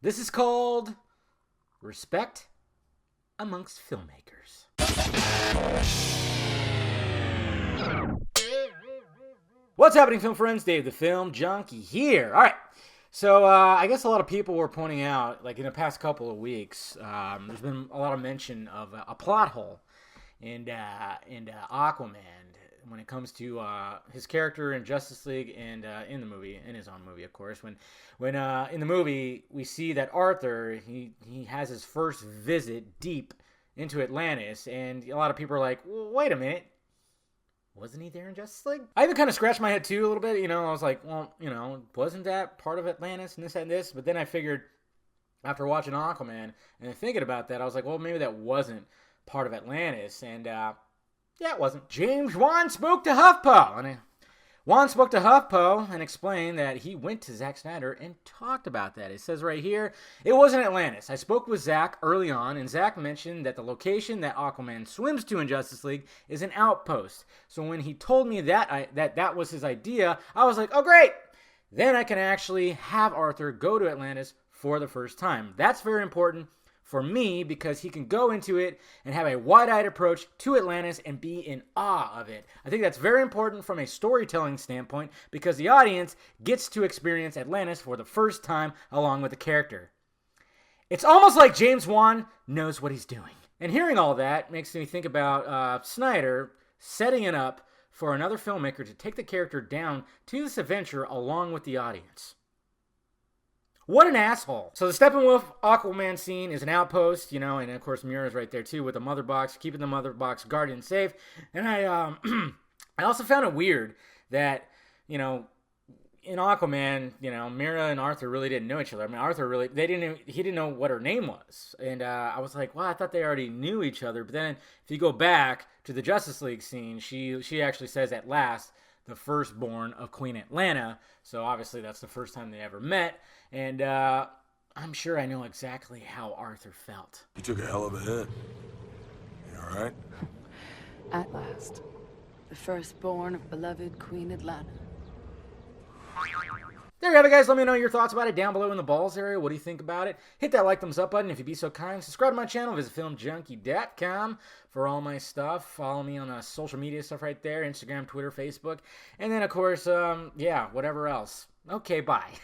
This is called Respect Amongst Filmmakers. What's happening, film friends? Dave the Film Junkie here. All right. So I guess a lot of people were pointing out, like in the past couple of weeks, there's been a lot of mention of a plot hole in Aquaman when it comes to his character in Justice League and in the movie, in his own movie, of course. When in the movie we see that Arthur he has his first visit deep into Atlantis, and a lot of people are like, well, wait a minute. Wasn't he there in Justice League? I even kind of scratched my head too a little bit. I was like, well, wasn't that part of Atlantis and this and this? But then I figured, after watching Aquaman and thinking about that, I was like, well, maybe that wasn't part of Atlantis. And yeah, it wasn't. James Wan spoke to HuffPo. Wan spoke to HuffPo and explained that he went to Zack Snyder and talked about that. It says right here, it wasn't Atlantis. I spoke with Zack early on, and Zack mentioned that the location that Aquaman swims to in Justice League is an outpost. So when he told me that that was his idea, I was like, oh, great. Then I can actually have Arthur go to Atlantis for the first time. That's very important for me because he can go into it and have a wide-eyed approach to Atlantis and be in awe of it. I think that's very important from a storytelling standpoint because the audience gets to experience Atlantis for the first time along with the character. It's almost like James Wan knows what he's doing. And hearing all that makes me think about Snyder setting it up for another filmmaker to take the character down to this adventure along with the audience. What an asshole. So the Steppenwolf Aquaman scene is an outpost, and of course Mira's right there too with the mother box, keeping the mother box guardian safe. And I I also found it weird that, in Aquaman, Mira and Arthur really didn't know each other. I mean, Arthur he didn't know what her name was. And I was like, well, I thought they already knew each other. But then if you go back to the Justice League scene, she actually says at last, the firstborn of Queen Atlanta. So obviously that's the first time they ever met. And I'm sure I know exactly how Arthur felt. You took a hell of a hit. You all right? At last, the firstborn of beloved Queen Atlanta. There you have it, guys. Let me know your thoughts about it down below in the balls area. What do you think about it? Hit that like, thumbs up button if you'd be so kind. Subscribe to my channel. Visit filmjunkie.com for all my stuff. Follow me on social media stuff right there. Instagram, Twitter, Facebook. And then, of course, whatever else. Okay, bye.